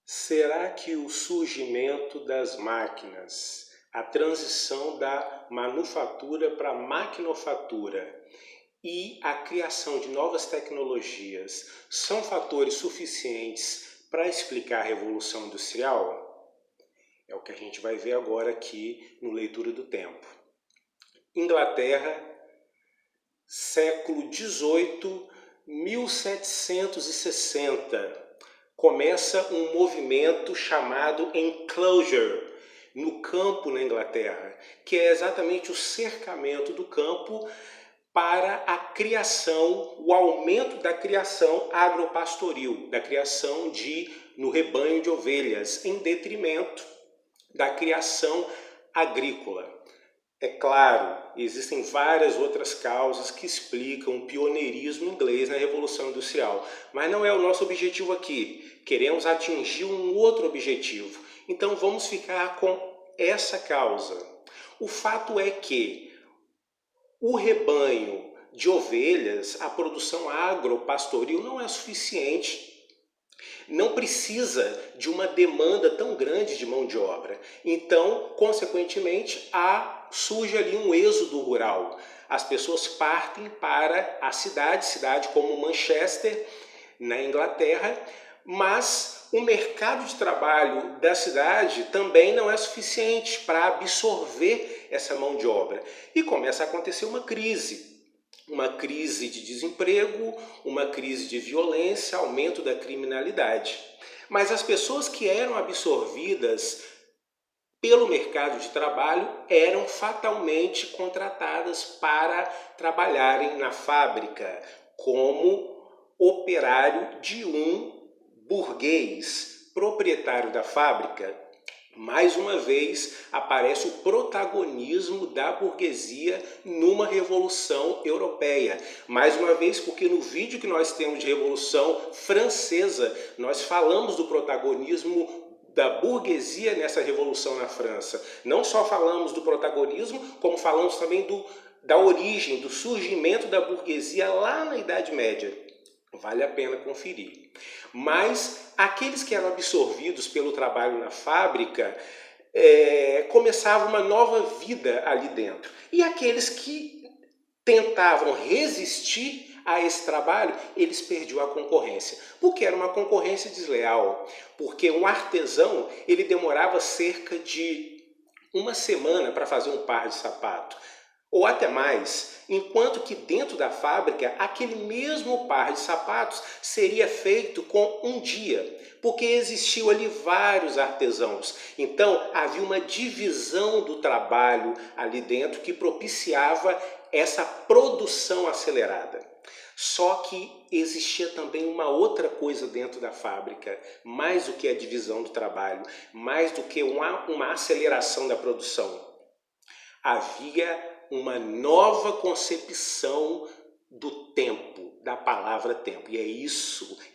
Será que o surgimento das máquinas, a transição da manufatura para a maquinofatura e a criação de novas tecnologias são fatores suficientes para explicar a Revolução Industrial? É o que a gente vai ver agora aqui no Leitura do Tempo. Inglaterra, século XVIII, 1760. Começa um movimento chamado enclosure no campo na Inglaterra, que é exatamente o cercamento do campo para a criação, o aumento da criação agropastoril, da criação no rebanho de ovelhas, em detrimento da criação agrícola. É claro, existem várias outras causas que explicam o pioneirismo inglês na Revolução Industrial, mas não é o nosso objetivo aqui. Queremos atingir um outro objetivo. Então vamos ficar com essa causa. O fato é que o rebanho de ovelhas, a produção agropastoril não é suficiente. Não precisa de uma demanda tão grande de mão de obra. Então, consequentemente, surge ali um êxodo rural. As pessoas partem para a cidade como Manchester, na Inglaterra, mas o mercado de trabalho da cidade também não é suficiente para absorver essa mão de obra. E começa a acontecer uma crise de desemprego, uma crise de violência, aumento da criminalidade. Mas as pessoas que eram absorvidas pelo mercado de trabalho eram fatalmente contratadas para trabalharem na fábrica como operário de um burguês, proprietário da fábrica. Mais uma vez aparece o protagonismo da burguesia numa revolução europeia. Mais uma vez porque no vídeo que nós temos de Revolução Francesa, nós falamos do protagonismo da burguesia nessa revolução na França. Não só falamos do protagonismo, como falamos também da origem, do surgimento da burguesia lá na Idade Média. Vale a pena conferir. Mas aqueles que eram absorvidos pelo trabalho na fábrica começavam uma nova vida ali dentro. E aqueles que tentavam resistir a esse trabalho, eles perdiam a concorrência. Porque era uma concorrência desleal. Porque um artesão, ele demorava cerca de uma semana para fazer um par de sapato. Ou até mais, enquanto que dentro da fábrica, aquele mesmo par de sapatos seria feito com um dia, porque existiam ali vários artesãos. Então, havia uma divisão do trabalho ali dentro que propiciava essa produção acelerada. Só que existia também uma outra coisa dentro da fábrica, mais do que a divisão do trabalho, mais do que uma aceleração da produção. Havia uma nova concepção do tempo, da palavra tempo. E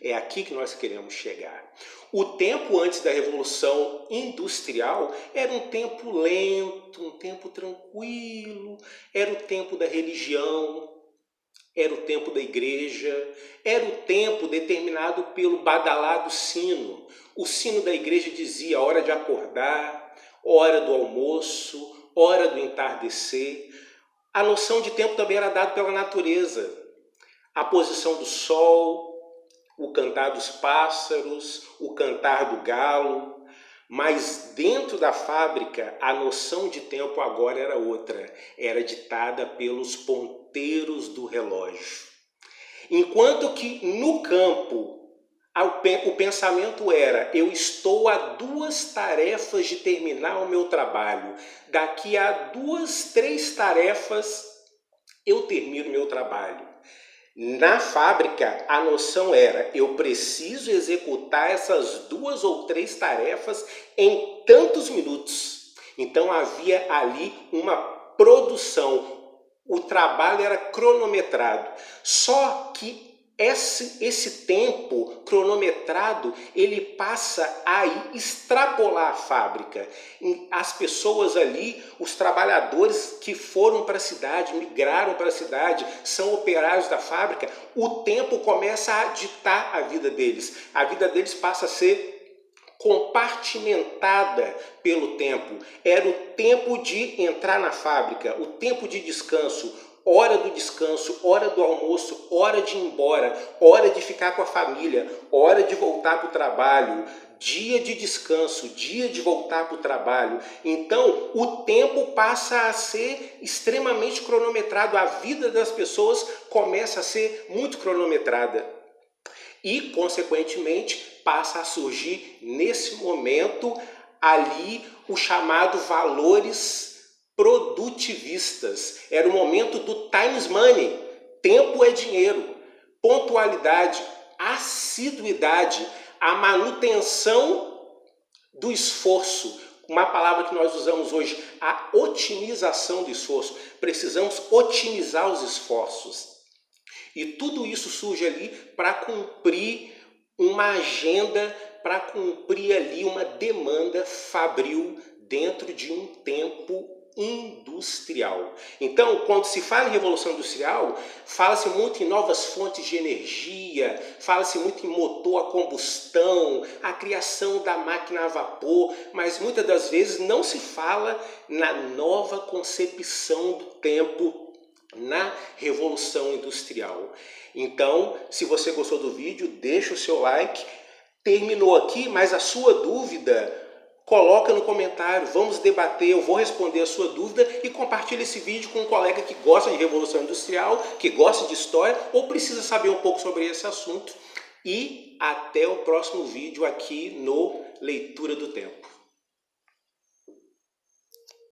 é aqui que nós queremos chegar. O tempo antes da Revolução Industrial era um tempo lento, um tempo tranquilo, era o tempo da religião, era o tempo da igreja, era o tempo determinado pelo badalado sino. O sino da igreja dizia hora de acordar, hora do almoço, hora do entardecer. A noção de tempo também era dada pela natureza. A posição do sol, o cantar dos pássaros, o cantar do galo. Mas dentro da fábrica, a noção de tempo agora era outra. Era ditada pelos ponteiros do relógio. Enquanto que no campo, o pensamento era: eu estou a 2 tarefas de terminar o meu trabalho. Daqui a 2, 3 tarefas eu termino o meu trabalho. Na fábrica, a noção era: eu preciso executar essas 2 ou 3 tarefas em tantos minutos. Então havia ali uma produção. O trabalho era cronometrado. Só que esse tempo cronometrado, ele passa a extrapolar a fábrica. As pessoas ali, os trabalhadores que foram para a cidade, migraram para a cidade, são operários da fábrica, o tempo começa a ditar a vida deles. A vida deles passa a ser compartimentada pelo tempo. Era o tempo de entrar na fábrica, o tempo de descanso, hora do descanso, hora do almoço, hora de ir embora, hora de ficar com a família, hora de voltar para o trabalho, dia de descanso, dia de voltar para o trabalho. Então, o tempo passa a ser extremamente cronometrado, a vida das pessoas começa a ser muito cronometrada. E, consequentemente, passa a surgir nesse momento ali o chamado valores produtivistas. Era o momento do times money, tempo é dinheiro, pontualidade, assiduidade, a manutenção do esforço, uma palavra que nós usamos hoje, a otimização do esforço. Precisamos otimizar os esforços. E tudo isso surge ali para cumprir uma agenda, para cumprir ali uma demanda fabril dentro de um tempo industrial. Então, quando se fala em Revolução Industrial, fala-se muito em novas fontes de energia, fala-se muito em motor a combustão, a criação da máquina a vapor, mas muitas das vezes não se fala na nova concepção do tempo na Revolução Industrial. Então, se você gostou do vídeo, deixa o seu like. Terminou aqui, mas a sua dúvida, coloca no comentário, vamos debater, eu vou responder a sua dúvida e compartilha esse vídeo com um colega que gosta de Revolução Industrial, que gosta de história ou precisa saber um pouco sobre esse assunto. E até o próximo vídeo aqui no Leitura do Tempo.